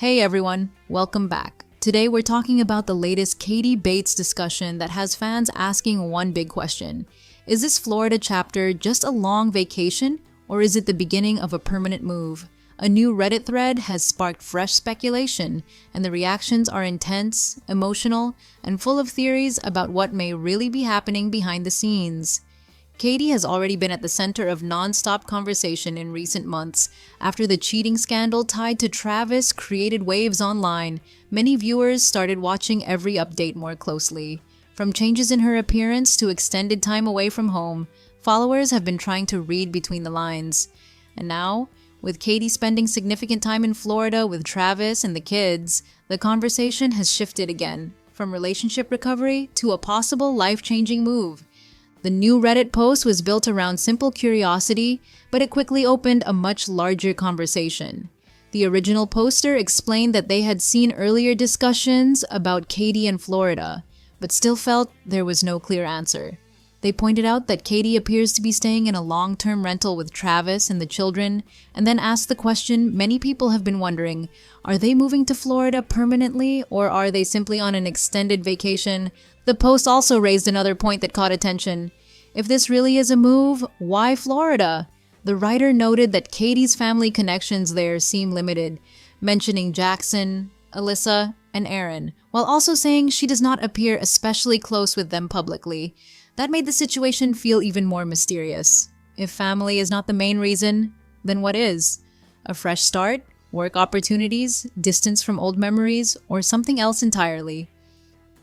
Hey everyone, welcome back. Today we're talking about the latest Katie Bates discussion that has fans asking one big question. Is this Florida chapter just a long vacation, or is it the beginning of a permanent move? A new Reddit thread has sparked fresh speculation, and the reactions are intense, emotional, and full of theories about what may really be happening behind the scenes. Katie has already been at the center of non-stop conversation in recent months. After the cheating scandal tied to Travis created waves online, many viewers started watching every update more closely. From changes in her appearance to extended time away from home, followers have been trying to read between the lines. And now, with Katie spending significant time in Florida with Travis and the kids, the conversation has shifted again, from relationship recovery to a possible life-changing move. The new Reddit post was built around simple curiosity, but it quickly opened a much larger conversation. The original poster explained that they had seen earlier discussions about Katie and Florida, but still felt there was no clear answer. They pointed out that Katie appears to be staying in a long-term rental with Travis and the children, and then asked the question many people have been wondering, are they moving to Florida permanently, or are they simply on an extended vacation? The post also raised another point that caught attention. If this really is a move, why Florida? The writer noted that Katie's family connections there seem limited, mentioning Jackson, Alyssa, and Aaron, while also saying she does not appear especially close with them publicly. That made the situation feel even more mysterious. If family is not the main reason, then what is? A fresh start, work opportunities, distance from old memories, or something else entirely?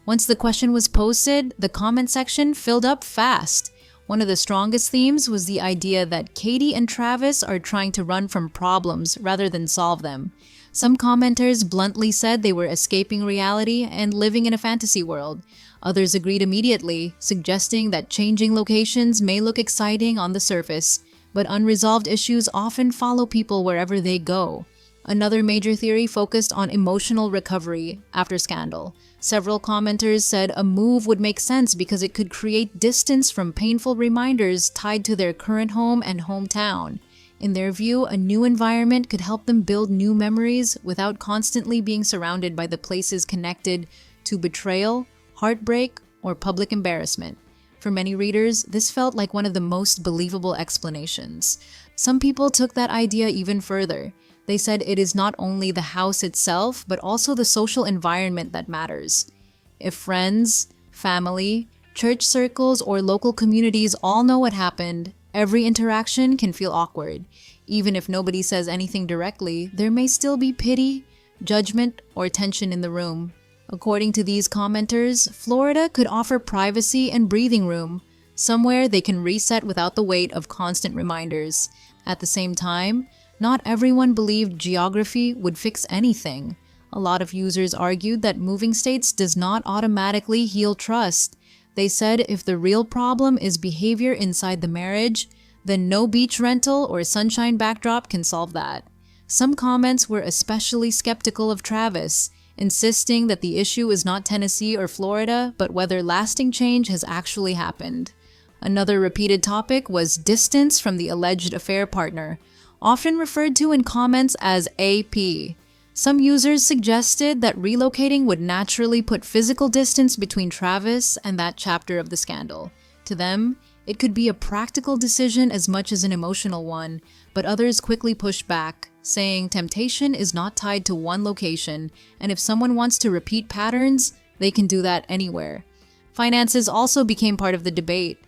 Once the question was posted, the comment section filled up fast. One of the strongest themes was the idea that Katie and Travis are trying to run from problems rather than solve them. Some commenters bluntly said they were escaping reality and living in a fantasy world. Others agreed immediately, suggesting that changing locations may look exciting on the surface, but unresolved issues often follow people wherever they go. Another major theory focused on emotional recovery after scandal. Several commenters said a move would make sense because it could create distance from painful reminders tied to their current home and hometown. In their view, a new environment could help them build new memories without constantly being surrounded by the places connected to betrayal, heartbreak, or public embarrassment. For many readers, this felt like one of the most believable explanations. Some people took that idea even further. They said it is not only the house itself, but also the social environment that matters. If friends, family, church circles, or local communities all know what happened, every interaction can feel awkward. Even if nobody says anything directly, there may still be pity, judgment, or tension in the room. According to these commenters, Florida could offer privacy and breathing room, somewhere they can reset without the weight of constant reminders. At the same time, not everyone believed geography would fix anything. A lot of users argued that moving states does not automatically heal trust. They said if the real problem is behavior inside the marriage, then no beach rental or sunshine backdrop can solve that. Some comments were especially skeptical of Travis, insisting that the issue is not Tennessee or Florida, but whether lasting change has actually happened. Another repeated topic was distance from the alleged affair partner, often referred to in comments as AP. Some users suggested that relocating would naturally put physical distance between Travis and that chapter of the scandal. To them, it could be a practical decision as much as an emotional one, but others quickly pushed back, saying temptation is not tied to one location, and if someone wants to repeat patterns, they can do that anywhere. Finances also became part of the debate.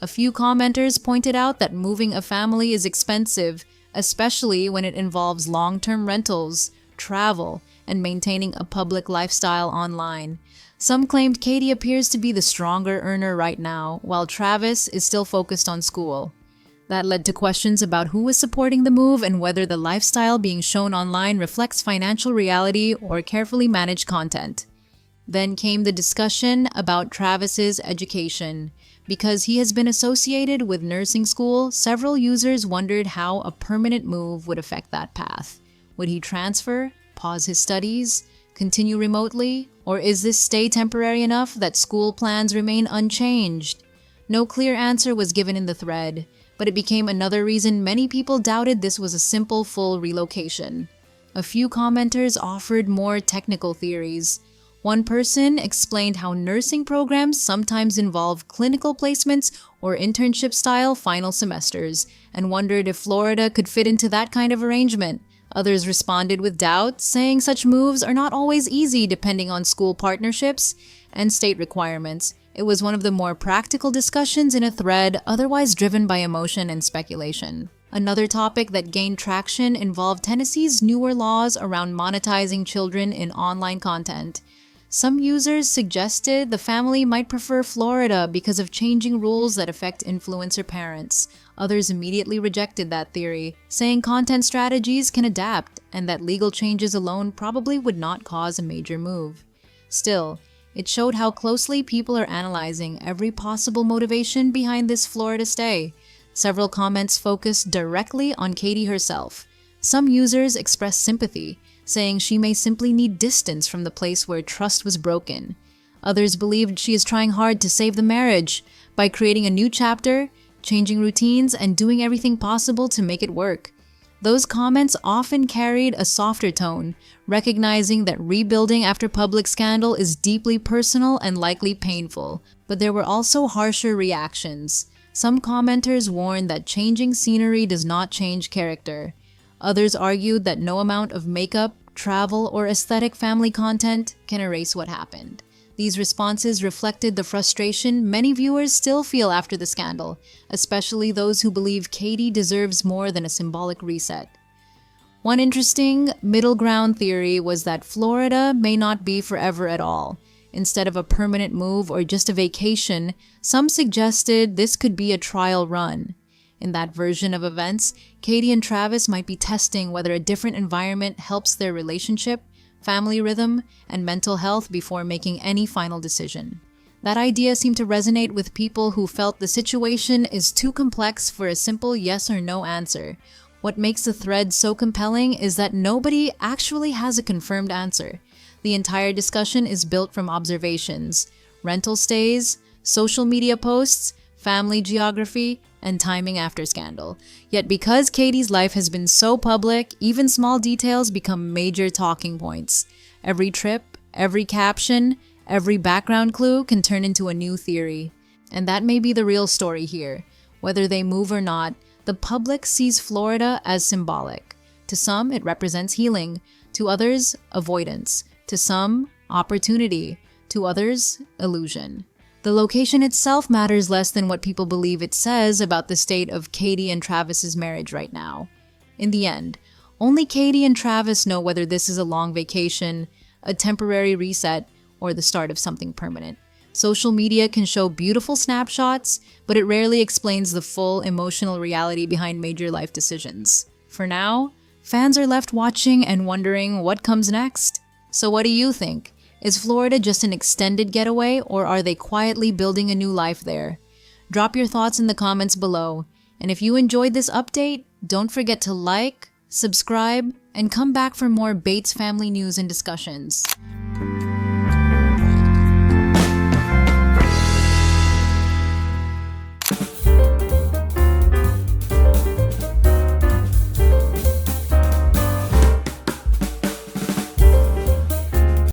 A few commenters pointed out that moving a family is expensive, especially when it involves long-term rentals, travel, and maintaining a public lifestyle online. Some claimed Katie appears to be the stronger earner right now, while Travis is still focused on school. That led to questions about who is supporting the move and whether the lifestyle being shown online reflects financial reality or carefully managed content. Then came the discussion about Travis's education. Because he has been associated with nursing school, several users wondered how a permanent move would affect that path. Would he transfer, pause his studies, continue remotely, or is this stay temporary enough that school plans remain unchanged? No clear answer was given in the thread, but it became another reason many people doubted this was a simple full relocation. A few commenters offered more technical theories. One person explained how nursing programs sometimes involve clinical placements or internship-style final semesters, and wondered if Florida could fit into that kind of arrangement. Others responded with doubt, saying such moves are not always easy depending on school partnerships and state requirements. It was one of the more practical discussions in a thread otherwise driven by emotion and speculation. Another topic that gained traction involved Tennessee's newer laws around monetizing children in online content. Some users suggested the family might prefer Florida because of changing rules that affect influencer parents. Others immediately rejected that theory, saying content strategies can adapt and that legal changes alone probably would not cause a major move. Still, it showed how closely people are analyzing every possible motivation behind this Florida stay. Several comments focused directly on Katie herself. Some users expressed sympathy, saying she may simply need distance from the place where trust was broken. Others believed she is trying hard to save the marriage by creating a new chapter, changing routines, and doing everything possible to make it work. Those comments often carried a softer tone, recognizing that rebuilding after public scandal is deeply personal and likely painful. But there were also harsher reactions. Some commenters warned that changing scenery does not change character. Others argued that no amount of makeup, travel, or aesthetic family content can erase what happened. These responses reflected the frustration many viewers still feel after the scandal, especially those who believe Katie deserves more than a symbolic reset. One interesting middle ground theory was that Florida may not be forever at all. Instead of a permanent move or just a vacation, some suggested this could be a trial run. In that version of events, Katie and Travis might be testing whether a different environment helps their relationship, family rhythm, and mental health before making any final decision. That idea seemed to resonate with people who felt the situation is too complex for a simple yes or no answer. What makes the thread so compelling is that nobody actually has a confirmed answer. The entire discussion is built from observations, rental stays, social media posts, family geography, and timing after scandal. Yet because Katie's life has been so public, even small details become major talking points. Every trip, every caption, every background clue can turn into a new theory. And that may be the real story here. Whether they move or not, the public sees Florida as symbolic. To some, it represents healing. To others, avoidance. To some, opportunity. To others, illusion. The location itself matters less than what people believe it says about the state of Katie and Travis's marriage right now. In the end, only Katie and Travis know whether this is a long vacation, a temporary reset, or the start of something permanent. Social media can show beautiful snapshots, but it rarely explains the full emotional reality behind major life decisions. For now, fans are left watching and wondering what comes next. So what do you think? Is Florida just an extended getaway, or are they quietly building a new life there? Drop your thoughts in the comments below. And if you enjoyed this update, don't forget to like, subscribe, and come back for more Bates family news and discussions.